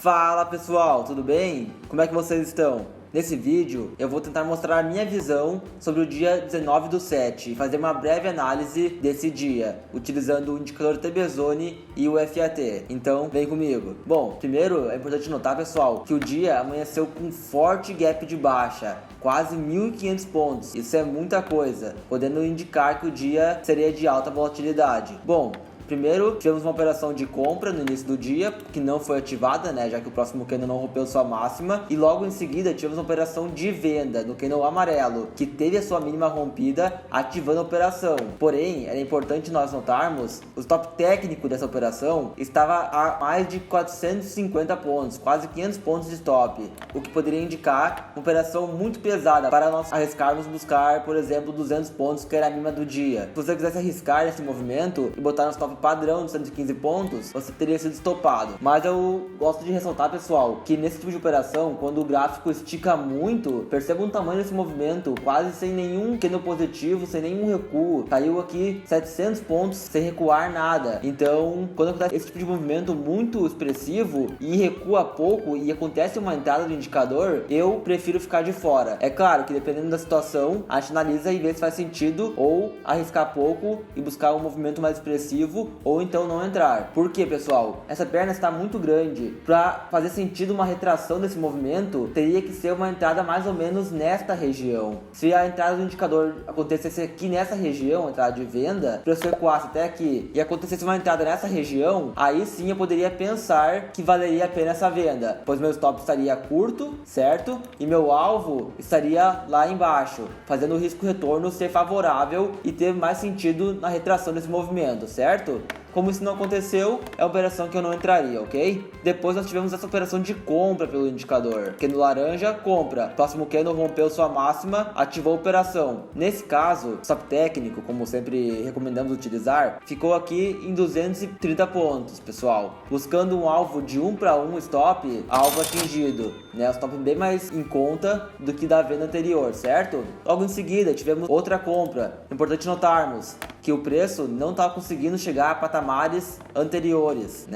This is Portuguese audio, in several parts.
Fala pessoal, tudo bem? Como é que vocês estão? Nesse vídeo eu vou tentar mostrar a minha visão sobre o dia 19/7 e fazer uma breve análise desse dia, utilizando o indicador TBZone e o FAT. Então vem comigo. Bom, primeiro é importante notar, pessoal, que o dia amanheceu com um forte gap de baixa, quase 1.500 pontos. Isso é muita coisa, podendo indicar que o dia seria de alta volatilidade. Bom, primeiro, tivemos uma operação de compra no início do dia, que não foi ativada, já que o próximo candle não rompeu sua máxima. E logo em seguida, tivemos uma operação de venda no candle amarelo, que teve a sua mínima rompida, ativando a operação. Porém, era importante nós notarmos, o stop técnico dessa operação estava a mais de 450 pontos, quase 500 pontos de stop, o que poderia indicar uma operação muito pesada para nós arriscarmos buscar, por exemplo, 200 pontos, que era a mínima do dia. Se você quisesse arriscar nesse movimento e botar no stop padrão de 115 pontos, você teria sido estopado. Mas eu gosto de ressaltar, pessoal, que nesse tipo de operação, quando o gráfico estica muito, perceba o tamanho desse movimento, quase sem nenhum candle positivo, sem nenhum recuo. Caiu aqui 700 pontos sem recuar nada. Então, quando acontece esse tipo de movimento muito expressivo e recua pouco e acontece uma entrada do indicador, eu prefiro ficar de fora. É claro que dependendo da situação, a gente analisa e vê se faz sentido ou arriscar pouco e buscar um movimento mais expressivo, ou então não entrar. Por quê, pessoal? Essa perna está muito grande. Para fazer sentido uma retração desse movimento, teria que ser uma entrada mais ou menos nesta região. Se a entrada do indicador acontecesse aqui nessa região, entrada de venda, o preço recuasse até aqui e acontecesse uma entrada nessa região, aí sim eu poderia pensar que valeria a pena essa venda, pois meu stop estaria curto, certo? E meu alvo estaria lá embaixo, fazendo o risco retorno ser favorável e ter mais sentido na retração desse movimento, certo? Como isso não aconteceu, é uma operação que eu não entraria, ok? Depois nós tivemos essa operação de compra pelo indicador. Candle laranja, compra. Próximo candle rompeu sua máxima, ativou a operação. Nesse caso, stop técnico, como sempre recomendamos utilizar, ficou aqui em 230 pontos, pessoal. Buscando um alvo de 1 para 1 stop, alvo atingido, Um stop bem mais em conta do que da venda anterior, certo? Logo em seguida, tivemos outra compra. Importante notarmos que o preço não estava conseguindo chegar a patamares anteriores,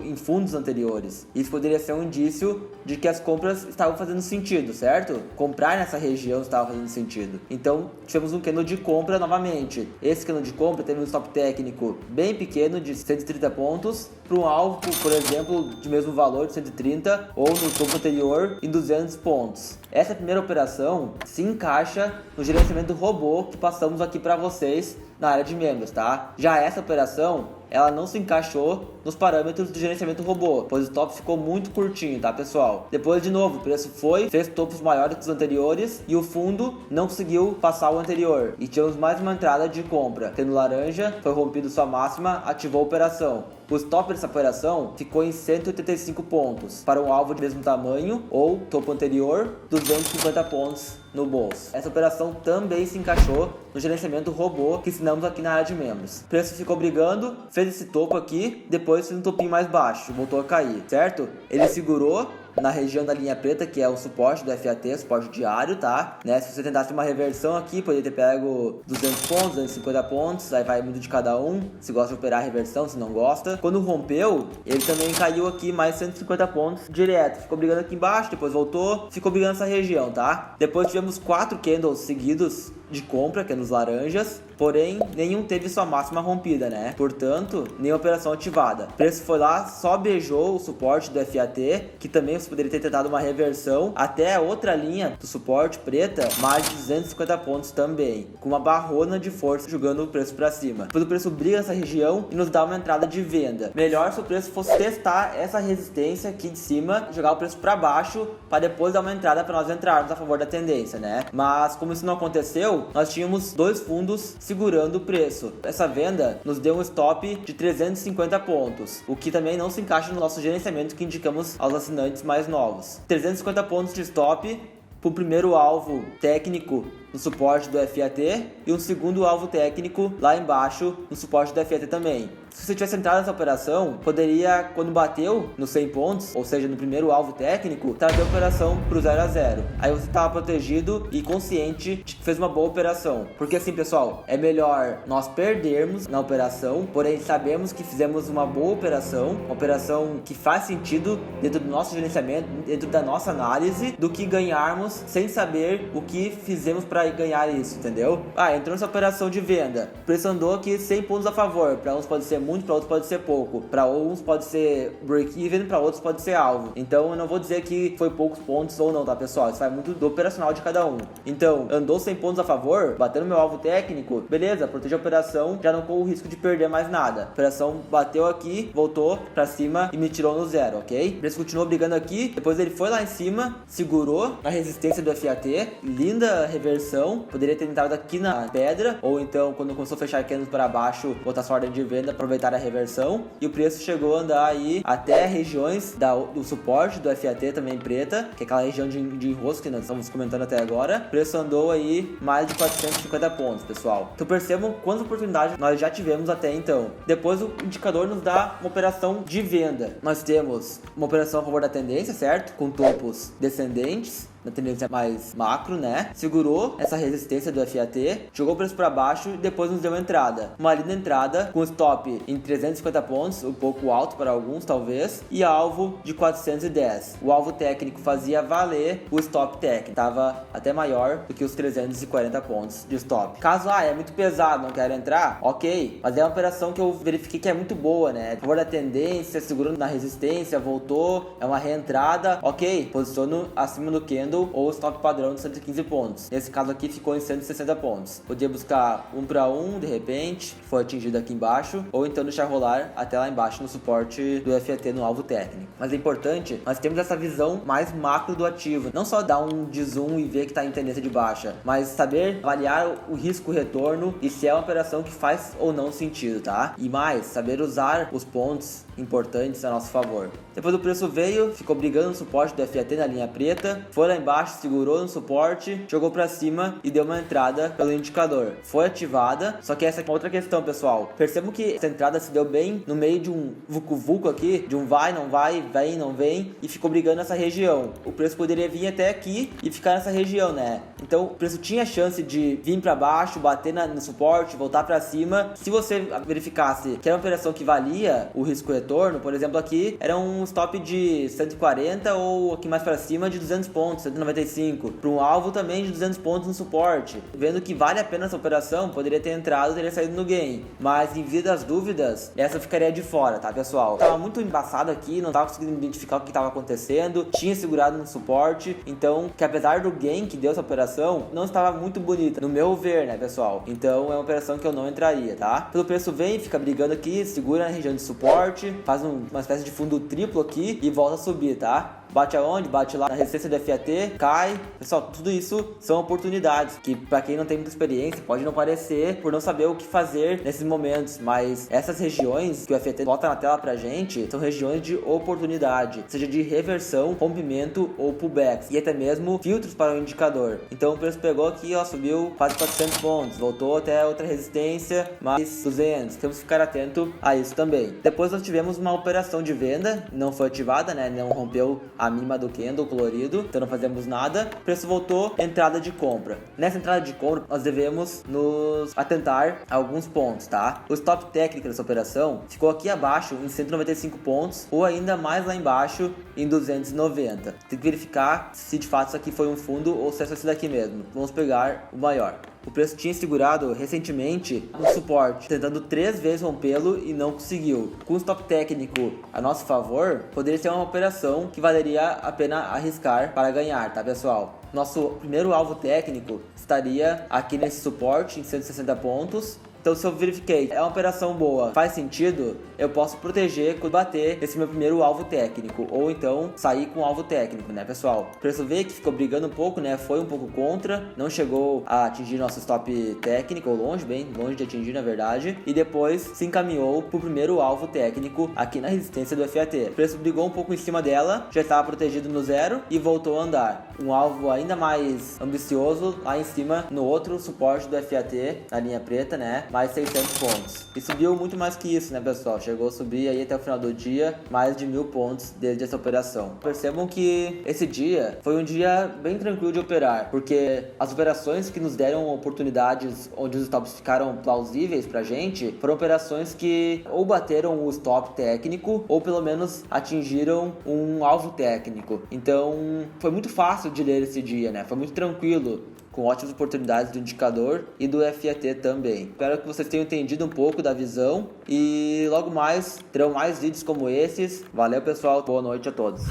em fundos anteriores. Isso poderia ser um indício de que as compras estavam fazendo sentido, certo? Comprar nessa região estava fazendo sentido. Então, tivemos um candle de compra novamente. Esse candle de compra teve um stop técnico bem pequeno de 130 pontos para um alvo, por exemplo, de mesmo valor de 130 ou no topo anterior em 200 pontos. Essa primeira operação se encaixa no gerenciamento robô que passamos aqui para vocês na área de membros, tá? Já essa operação, ela não se encaixou nos parâmetros do gerenciamento robô, pois o stop ficou muito curtinho, tá, pessoal? Depois, de novo, o preço fez topos maiores que os anteriores e o fundo não conseguiu passar o anterior. E tivemos mais uma entrada de compra. Tendo laranja, foi rompido sua máxima, ativou a operação. O stop dessa operação ficou em 185 pontos, para um alvo de mesmo tamanho ou topo anterior, 250 pontos no bolso. Essa operação também se encaixou no gerenciamento robô que ensinamos aqui na área de membros. O preço ficou brigando, fez esse topo aqui, depois fez um topinho mais baixo, voltou a cair, certo? Ele segurou na região da linha preta, que é o suporte do FAT, suporte diário, tá? Se você tentasse uma reversão aqui, poderia ter pego 200 pontos, 250 pontos, aí vai muito de cada um, se gosta de operar a reversão, se não gosta. Quando rompeu, ele também caiu aqui mais 150 pontos direto, ficou brigando aqui embaixo, depois voltou, ficou brigando nessa região, tá? Depois tivemos 4 candles seguidos de compra, que é nos laranjas, porém nenhum teve sua máxima rompida, Portanto, nenhuma operação ativada. O preço foi lá, só beijou o suporte do FAT, que também você poderia ter tentado uma reversão até a outra linha do suporte preta, mais de 250 pontos também, com uma barrona de força jogando o preço para cima. Depois o preço briga nessa região e nos dá uma entrada de venda. Melhor se o preço fosse testar essa resistência aqui de cima, jogar o preço para baixo, para depois dar uma entrada para nós entrarmos a favor da tendência, Mas como isso não aconteceu, nós tínhamos 2 fundos segurando o preço. Essa venda nos deu um stop de 350 pontos, o que também não se encaixa no nosso gerenciamento que indicamos aos assinantes mais novos. 350 pontos de stop para o primeiro alvo técnico no suporte do FAT e um segundo alvo técnico lá embaixo no suporte do FAT também. Se você tivesse entrado nessa operação, poderia, quando bateu nos 100 pontos, ou seja, no primeiro alvo técnico, trazer a operação para o 0 a 0. Aí você estava protegido e consciente de que fez uma boa operação. Porque assim, pessoal, é melhor nós perdermos na operação, porém sabemos que fizemos uma boa operação, uma operação que faz sentido dentro do nosso gerenciamento, dentro da nossa análise, do que ganharmos sem saber o que fizemos para ganhar isso, entendeu? Entrou nessa operação de venda, o preço andou aqui 100 pontos a favor, para uns pode ser muito, para outros pode ser pouco, para uns pode ser break-even, para outros pode ser alvo. Então eu não vou dizer que foi poucos pontos ou não, tá, pessoal? Isso vai muito do operacional de cada um. Então, andou 100 pontos a favor, batendo meu alvo técnico, beleza, protege a operação, já não corro o risco de perder mais nada. A operação bateu aqui, voltou para cima e me tirou no 0, ok? O preço continuou brigando aqui, depois ele foi lá em cima, segurou na resistência do FAT, linda reversão, poderia ter entrado aqui na pedra, ou então quando começou a fechar candles para baixo, botar sua ordem de venda, aproveitar a reversão, e o preço chegou a andar aí até regiões do suporte do FAT também preta, que é aquela região de enrosco que nós estamos comentando até agora. O preço andou aí mais de 450 pontos, pessoal. Então percebam quantas oportunidades nós já tivemos até então. Depois o indicador nos dá uma operação de venda. Nós temos uma operação a favor da tendência, certo? Com topos descendentes, na tendência mais macro, né? Segurou essa resistência do FAT, jogou o preço para baixo e depois nos deu uma entrada. Uma linda entrada com stop em 350 pontos, um pouco alto para alguns talvez, e alvo de 410. O alvo técnico fazia valer o stop técnico, estava até maior do que os 340 pontos de stop. Caso, é muito pesado, não quero entrar, ok, mas é uma operação que eu verifiquei que é muito boa, né? A favor da tendência, segurando na resistência, voltou, é uma reentrada, ok, posiciono acima do candle ou stop padrão de 115 pontos. Nesse caso aqui ficou em 160 pontos. Podia buscar 1 para 1 de repente, que foi atingido aqui embaixo, ou então deixar rolar até lá embaixo no suporte do FAT no alvo técnico. Mas é importante, nós temos essa visão mais macro do ativo, não só dar um de zoom e ver que está em tendência de baixa, mas saber avaliar o risco-retorno e se é uma operação que faz ou não sentido, tá? E mais, saber usar os pontos importantes a nosso favor. Depois o preço veio, ficou brigando no suporte do FAT na linha preta, foi lá embaixo, segurou no suporte, jogou para cima e deu uma entrada pelo indicador. Foi ativada, só que essa é outra questão, pessoal. Percebam que essa entrada se deu bem no meio de um vucu-vucu aqui, de um vai, não vai, vem, não vem, e ficou brigando nessa região. O preço poderia vir até aqui e ficar nessa região, né? Então o preço tinha chance de vir para baixo, bater no suporte, voltar para cima. Se você verificasse que era uma operação que valia o risco-retorno, por exemplo, aqui era um stop de 140 ou aqui mais para cima de 200 pontos, 195, para um alvo também de 200 pontos no suporte. Vendo que vale a pena essa operação, poderia ter entrado, teria saído no gain. Mas em via das dúvidas, essa ficaria de fora, tá, pessoal? Tava muito embaçado aqui, não tava conseguindo identificar o que estava acontecendo, tinha segurado no suporte, então que apesar do gain que deu essa operação, não estava muito bonita, no meu ver, né, pessoal? Então é uma operação que eu não entraria, tá? Pelo preço vem, fica brigando aqui, segura na região de suporte, faz uma espécie de fundo triplo aqui e volta a subir, tá? Bate aonde? Bate lá na resistência do FAT, cai. Pessoal, tudo isso são oportunidades que para quem não tem muita experiência pode não parecer por não saber o que fazer nesses momentos, mas essas regiões que o FAT bota na tela pra gente são regiões de oportunidade, seja de reversão, rompimento ou pullbacks e até mesmo filtros para o indicador. Então o preço pegou aqui, ó, subiu quase 400 pontos, voltou até outra resistência, mais 200. Temos que ficar atento a isso também. Depois nós tivemos uma operação de venda, não foi ativada, né? Não rompeu a mínima do candle colorido, então não fazemos nada. O preço voltou, entrada de compra. Nessa entrada de compra, nós devemos nos atentar a alguns pontos, tá? O stop técnico dessa operação ficou aqui abaixo em 195 pontos, ou ainda mais lá embaixo em 290. Tem que verificar se de fato isso aqui foi um fundo ou se é só esse daqui mesmo. Vamos pegar o maior. O preço tinha segurado recentemente no suporte, tentando 3 vezes rompê-lo e não conseguiu. Com o stop técnico a nosso favor, poderia ser uma operação que valeria a pena arriscar para ganhar, tá, pessoal? Nosso primeiro alvo técnico estaria aqui nesse suporte em 160 pontos. Então se eu verifiquei, é uma operação boa, faz sentido, eu posso proteger quando bater esse meu primeiro alvo técnico, ou então sair com o alvo técnico, né, pessoal? O preço V que ficou brigando um pouco, né, foi um pouco contra, não chegou a atingir nosso stop técnico, ou longe, bem longe de atingir, na verdade, e depois se encaminhou pro primeiro alvo técnico aqui na resistência do FAT. O preço brigou um pouco em cima dela, já estava protegido no zero e voltou a andar. Um alvo ainda mais ambicioso lá em cima no outro suporte do FAT, na linha preta, né, mais 600 pontos. E subiu muito mais que isso, né, pessoal? Chegou a subir aí até o final do dia mais de 1000 pontos desde essa operação. Percebam que esse dia foi um dia bem tranquilo de operar, porque as operações que nos deram oportunidades onde os stops ficaram plausíveis pra gente foram operações que ou bateram o stop técnico ou pelo menos atingiram um alvo técnico. Então foi muito fácil de ler esse dia, né? Foi muito tranquilo, com ótimas oportunidades do indicador e do FAT também. Espero que vocês tenham entendido um pouco da visão e logo mais terão mais vídeos como esses. Valeu, pessoal, boa noite a todos.